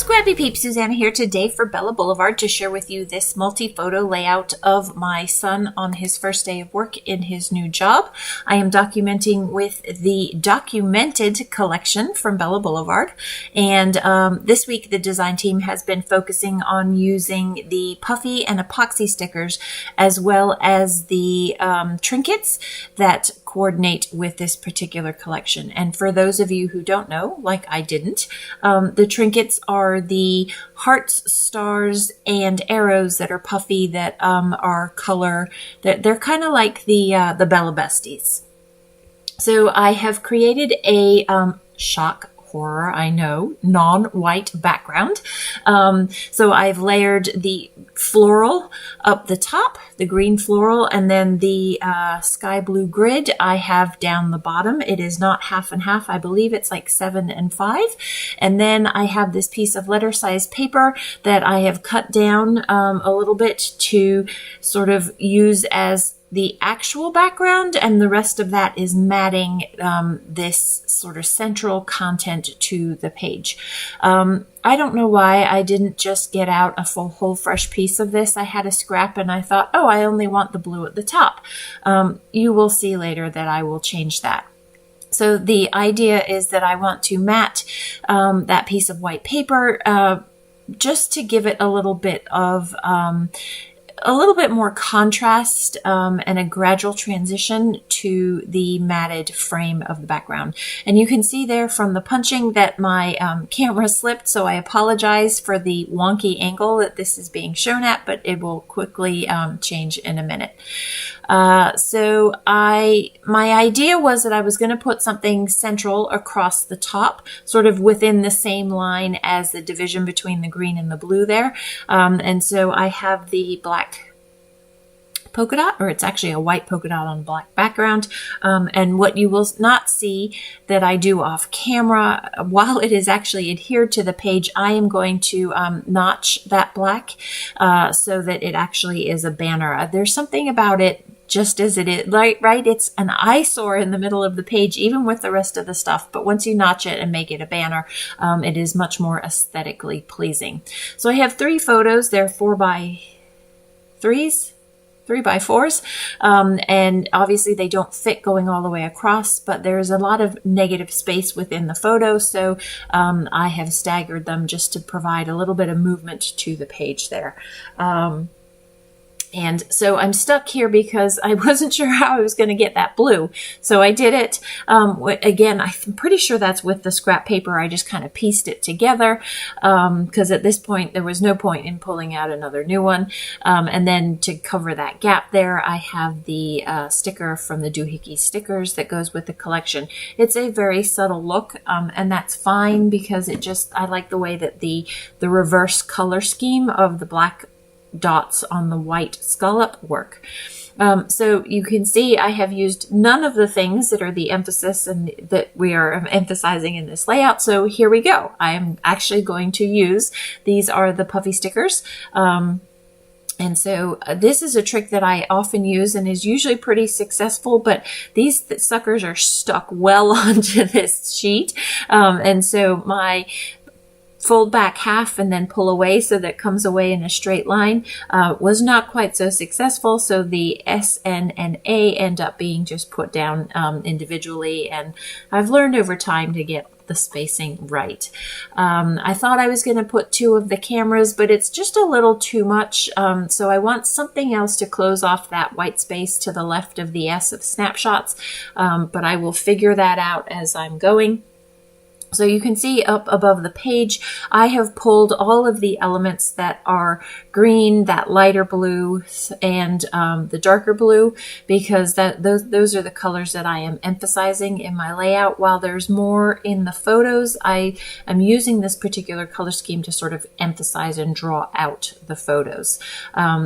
Scrappy Peeps, Susanna here today for Bella Boulevard to share with you this multi-photo layout of my son on his first day of work in his new job. I am documenting with the Documented collection from Bella Boulevard, and this week the design team has been focusing on using the Puffy and Epoxy stickers as well as the trinkets that coordinate with this particular collection. And for those of you who don't know, like I didn't, the trinkets are the hearts, stars, and arrows that are puffy that are color. They're kind of like the Bella Besties. So I have created a shock horror, I know, non-white background. So I've layered the floral up the top, the green floral, and then the sky blue grid I have down the bottom. It is not half and half. I believe it's like 7 and 5. And then I have this piece of letter size paper that I have cut down a little bit to sort of use as the actual background, and the rest of that is matting this sort of central content to the page. I don't know why I didn't just get out a whole fresh piece of this. I had a scrap and I thought, oh, I only want the blue at the top. You will see later that I will change that. So the idea is that I want to matte that piece of white paper just to give it a little bit of more contrast and a gradual transition to the matted frame of the background. And you can see there from the punching that my camera slipped, so I apologize for the wonky angle that this is being shown at, but it will quickly change in a minute. So my idea was that I was going to put something central across the top, sort of within the same line as the division between the green and the blue there. And so I have the black polka dot, or it's actually a white polka dot on a black background. And what you will not see that I do off camera, while it is actually adhered to the page, I am going to notch that black so that it actually is a banner. There's something about it just as it is, right? It's an eyesore in the middle of the page, even with the rest of the stuff. But once you notch it and make it a banner, it is much more aesthetically pleasing. So I have 3 photos. They're 4x3s. 3x4s, and obviously they don't fit going all the way across, but there's a lot of negative space within the photo, so I have staggered them just to provide a little bit of movement to the page there. And so I'm stuck here because I wasn't sure how I was going to get that blue. So I did it. Again, I'm pretty sure that's with the scrap paper. I just kind of pieced it together because at this point, there was no point in pulling out another new one. And then to cover that gap there, I have the sticker from the Doohickey stickers that goes with the collection. It's a very subtle look, and that's fine because I like the way that the reverse color scheme of the black dots on the white scallop work. So you can see I have used none of the things that are the emphasis and that we are emphasizing in this layout. So here we go. I am actually going to use, these are the puffy stickers. And so this is a trick that I often use and is usually pretty successful, but these suckers are stuck well onto this sheet. And so my fold back half and then pull away so that it comes away in a straight line was not quite so successful. So the S, N, and A end up being just put down individually. And I've learned over time to get the spacing right. I thought I was going to put 2 of the cameras, but it's just a little too much. So I want something else to close off that white space to the left of the S of snapshots. But I will figure that out as I'm going. So you can see up above the page, I have pulled all of the elements that are green, that lighter blue, and the darker blue, because those are the colors that I am emphasizing in my layout. While there's more in the photos, I am using this particular color scheme to sort of emphasize and draw out the photos.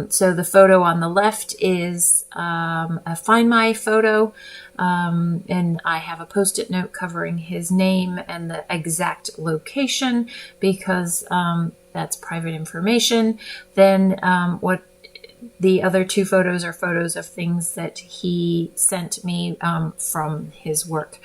So the photo on the left is a Find My photo. And I have a post-it note covering his name and the exact location because that's private information. Then what the other 2 photos are photos of things that he sent me from his work.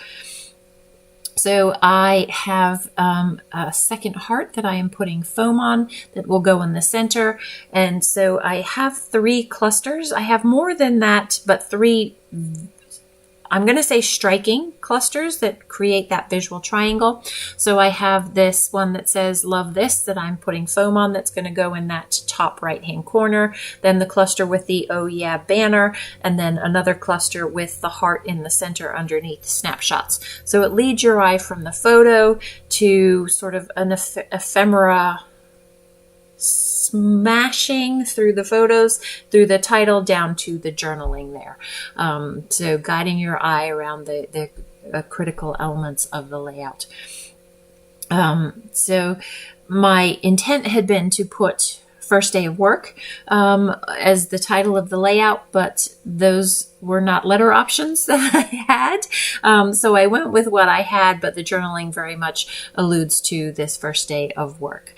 So I have a second heart that I am putting foam on that will go in the center. And so I have 3 clusters. I have more than that, but 3, I'm going to say striking clusters that create that visual triangle. So I have this one that says love this that I'm putting foam on that's going to go in that top right hand corner. Then the cluster with the oh yeah banner, and then another cluster with the heart in the center underneath snapshots. So it leads your eye from the photo to sort of an ephemera smashing through the photos, through the title, down to the journaling there. So guiding your eye around the critical elements of the layout. So my intent had been to put first day of work as the title of the layout, but those were not letter options that I had. So I went with what I had, but the journaling very much alludes to this first day of work.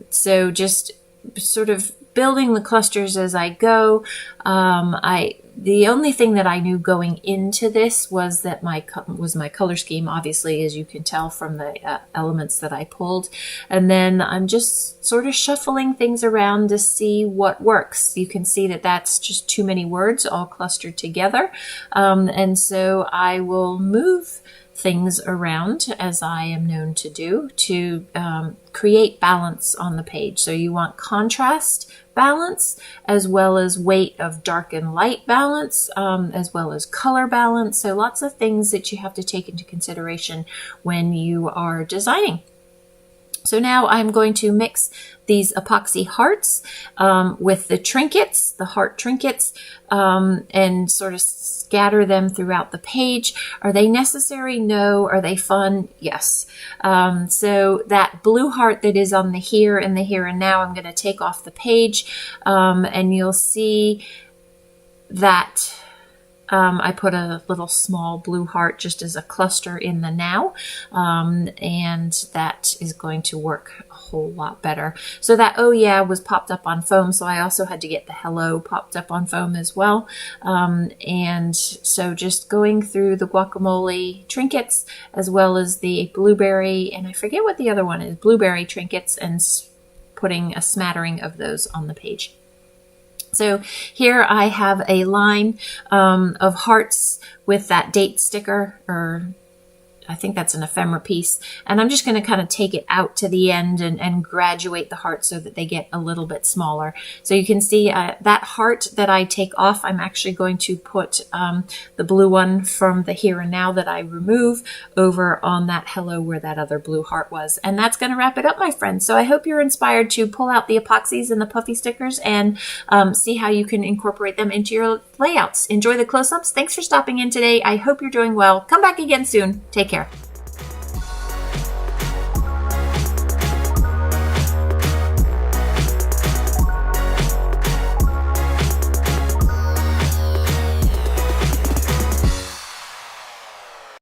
So just sort of building the clusters as I go. The only thing that I knew going into this was that my color scheme, obviously, as you can tell from the elements that I pulled. And then I'm just sort of shuffling things around to see what works. You can see that that's just too many words all clustered together. And so I will move things around, as I am known to do, to create balance on the page. So you want contrast balance, as well as weight of dark and light balance, as well as color balance. So lots of things that you have to take into consideration when you are designing. So now I'm going to mix these epoxy hearts with the trinkets, the heart trinkets, and sort of scatter them throughout the page. Are they necessary? No. Are they fun? Yes. So that blue heart that is on the here and now, I'm going to take off the page, and you'll see that I put a little small blue heart just as a cluster in the now, and that is going to work a whole lot better. So that oh yeah was popped up on foam, so I also had to get the hello popped up on foam as well. And so just going through the guacamole trinkets, as well as the blueberry, and I forget what the other one is, blueberry trinkets, and putting a smattering of those on the page. So here I have a line of hearts with that date sticker, or I think that's an ephemera piece. And I'm just going to kind of take it out to the end and graduate the heart so that they get a little bit smaller. So you can see that heart that I take off, I'm actually going to put the blue one from the here and now that I remove over on that hello where that other blue heart was. And that's going to wrap it up, my friends. So I hope you're inspired to pull out the epoxies and the puffy stickers and see how you can incorporate them into your layouts. Enjoy the close-ups. Thanks for stopping in today. I hope you're doing well. Come back again soon. Take care.